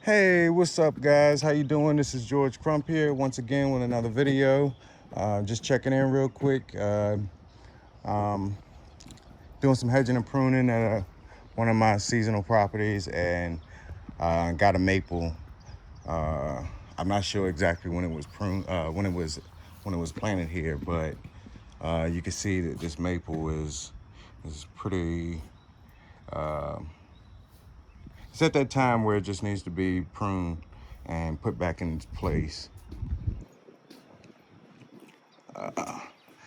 Hey, what's up, guys? How you doing? This is George Crump here once again with another video. Just checking in real quick. Doing some hedging and pruning at one of my seasonal properties, and got a maple. I'm not sure exactly when it was when it was planted here, but you can see that this maple is pretty. It's at that time where it just needs to be pruned and put back in its place.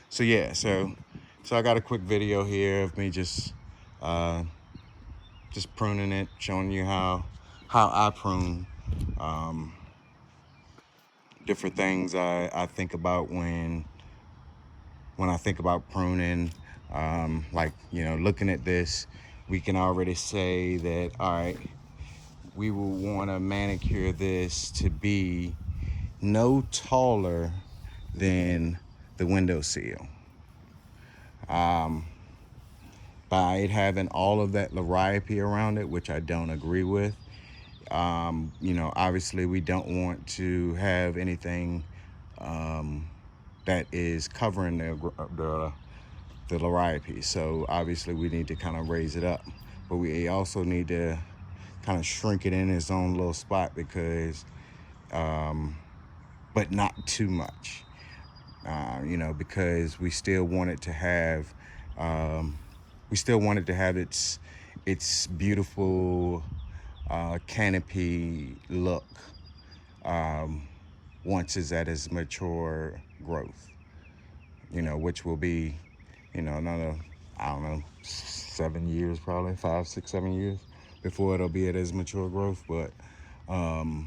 So yeah, so I got a quick video here of me uh, just pruning it, showing you how I prune. Um, Different things I think about when I think about pruning. Like, looking at this, we can already say that, all right, we will want to manicure this to be no taller than the windowsill. By it having all of that liriopy around it, which I don't agree with. Obviously we don't want to have anything that is covering the liriopy. So obviously we need to kind of raise it up, but we also need to kind of shrink it in its own little spot because, but not too much. Because we still want it to have, its beautiful canopy look once it's at its mature growth. Which will be, another, I don't know, 7 years, probably 5, 6, 7 years before it'll be at its mature growth. But and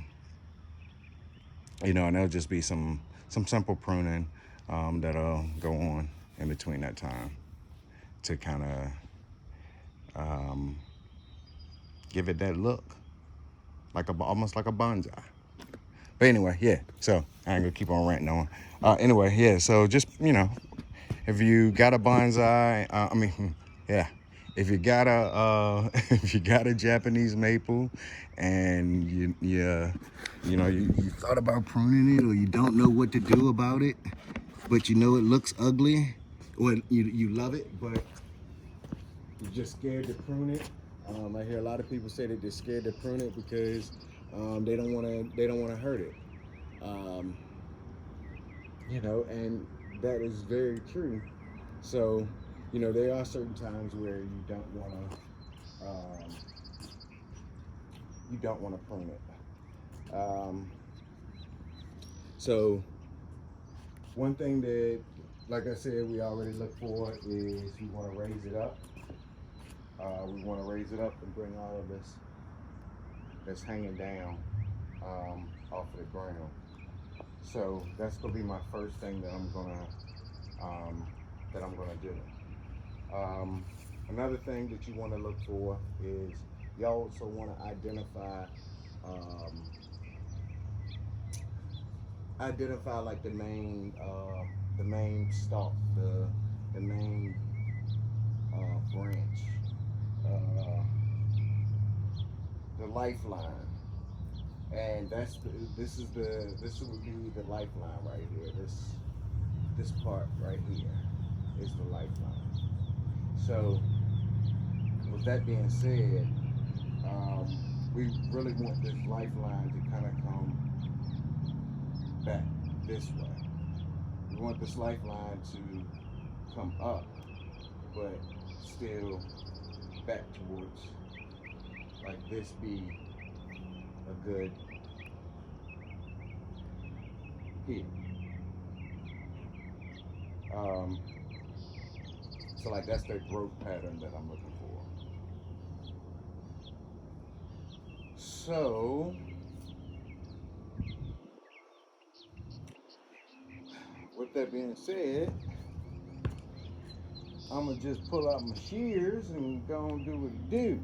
there'll just be some simple pruning that'll go on in between that time to kind of give it that look, like almost like a bonsai. But anyway, yeah. So I ain't gonna keep on ranting on. Anyway, yeah. So just if you got a bonsai, yeah. If you got a if you got a Japanese maple, and you thought about pruning it, or you don't know what to do about it, but it looks ugly, or you love it, but you're just scared to prune it. I hear a lot of people say that they're scared to prune it because they don't want to hurt it. Um, and that is very true. So, there are certain times where you don't want to prune it. So one thing that, like I said, we already look for is we want to raise it up. We want to raise it up and bring all of this that's hanging down off of the ground. So that's gonna be my first thing that I'm gonna do. Another thing that you want to look for is you also want to um, identify like the main stalk, the main branch, uh, the lifeline, and this would be the lifeline right here. This part right here is the lifeline. So with that being said, we really want this lifeline to kind of come back this way. We want this lifeline to come up, but still back towards, like this be a good hit. Um, so like that's the growth pattern that I'm looking for. So with that being said, I'm gonna just pull out my shears and go and do what it do.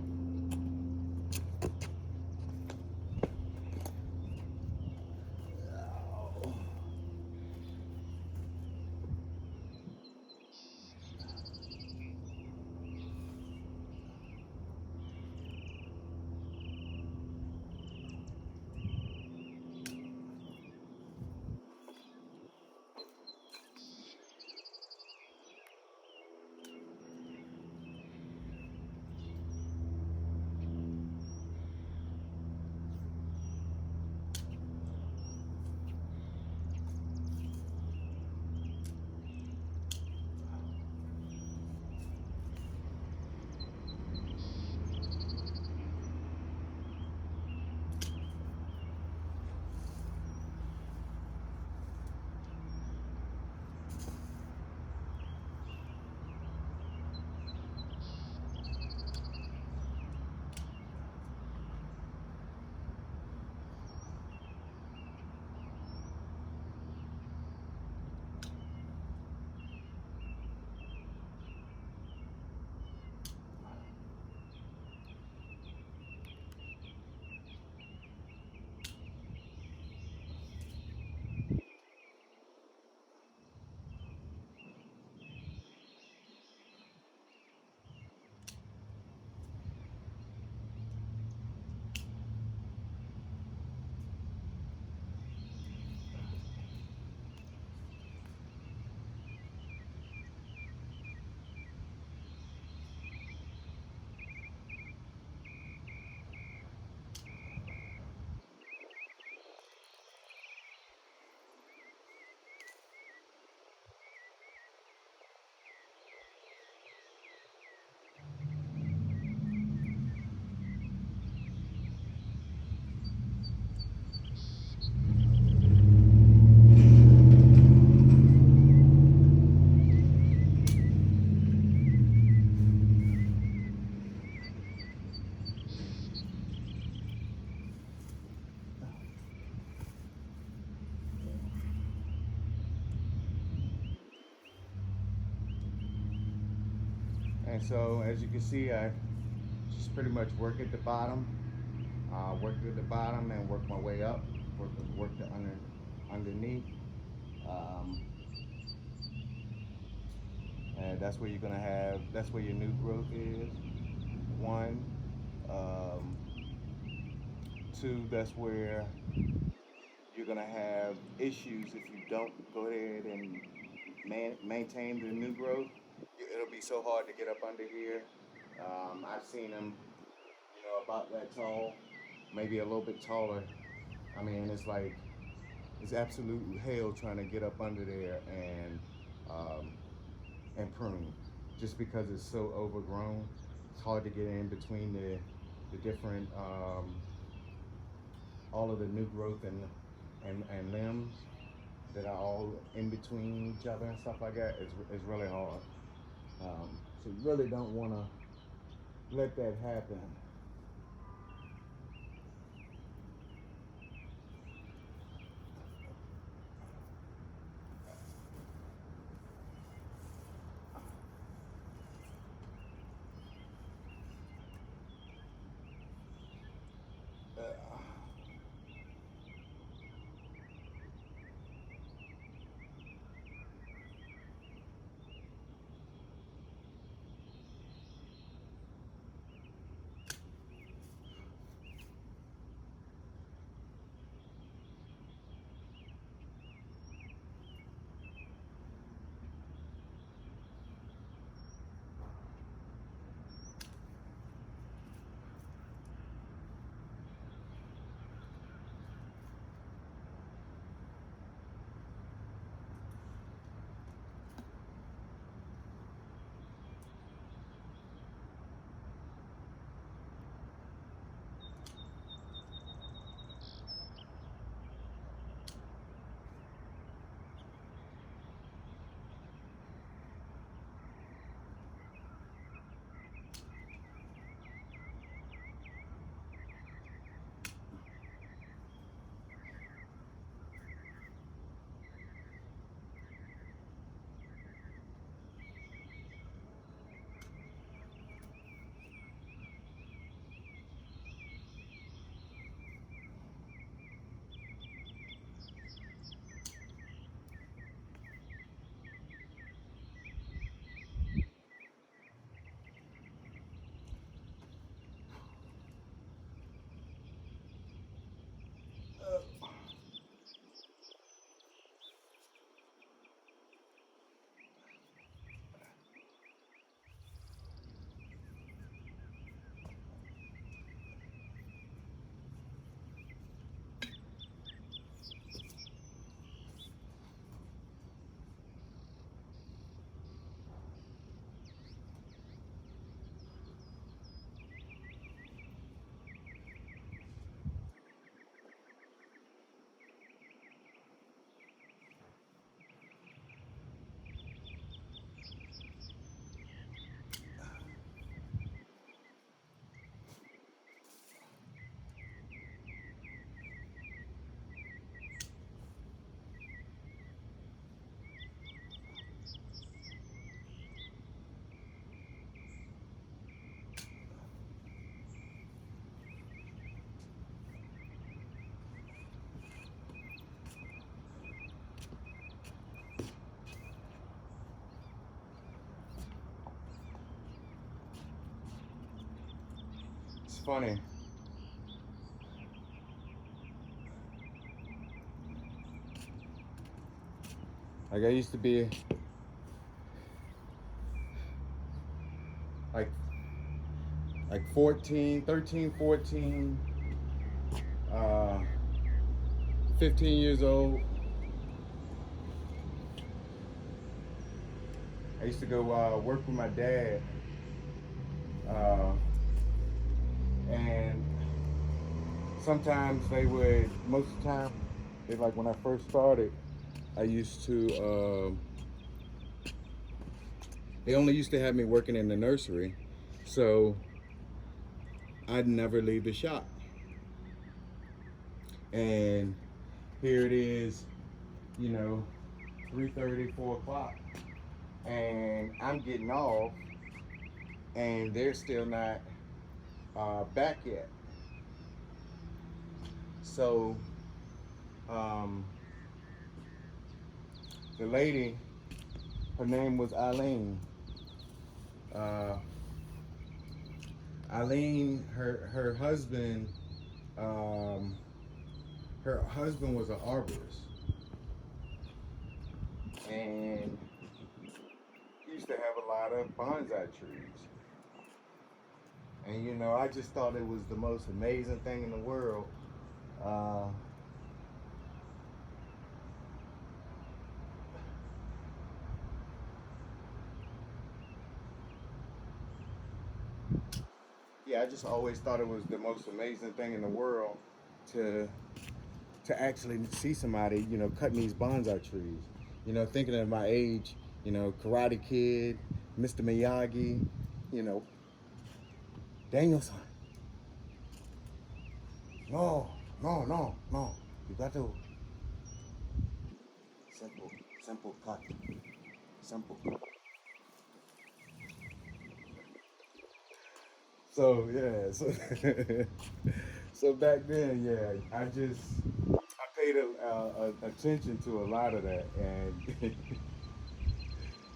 And so as you can see, I just pretty much work at the bottom, and work my way up, work the underneath. Um, and that's where you're gonna have, that's where your new growth is. One, um, two, that's where you're gonna have issues if you don't go ahead and maintain the new growth. It'll be so hard to get up under here. I've seen them, about that tall, maybe a little bit taller. I mean, it's like it's absolute hell trying to get up under there um, and prune, just because it's so overgrown. It's hard to get in between the different all of the new growth and limbs that are all in between each other and stuff like that. It's really hard. So you really don't want to let that happen. It's funny. Like I used to be like 14, 13, 14, 15 years old. I used to go work with my dad, and sometimes most of the time, like when I first started, I used to, they only used to have me working in the nursery, so I'd never leave the shop. And here it is, 3:30, 4 o'clock, and I'm getting off and they're still not back yet. So um, the lady, her name was Eileen. Uh, Eileen, her husband, um, her husband was an arborist, and he used to have a lot of bonsai trees. And you know, I just thought it was the most amazing thing in the world. Uh, yeah, I just always thought it was the most amazing thing in the world to actually see somebody, you know, cutting these bonsai trees. You know, thinking of my age, you know, Karate Kid, Mr. Miyagi, you know, Danielson. No, no, no, no. You got to simple, simple cut, simple. So yeah, so so back then, yeah, I paid attention to a lot of that, and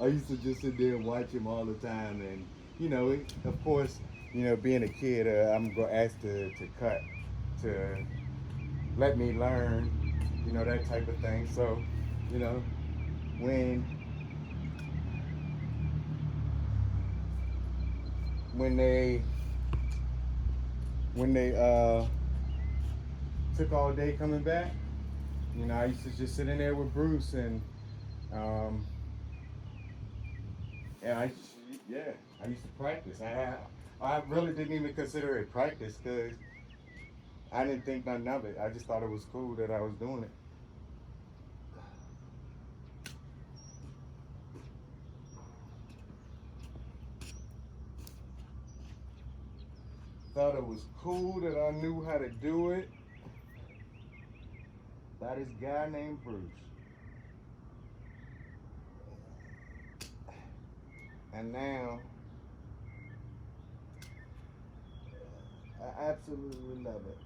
I used to just sit there and watch him all the time, and you know, of course, you know, being a kid, I'm gonna ask to cut, to let me learn, you know, that type of thing. So, you know, when when they when they took all day coming back, you know, I used to just sit in there with Bruce, um, and yeah, I used to practice. I really didn't even consider it practice because I didn't think nothing of it. I just thought it was cool that I was doing it. Thought it was cool that I knew how to do it by this guy named Bruce. And now I absolutely love it.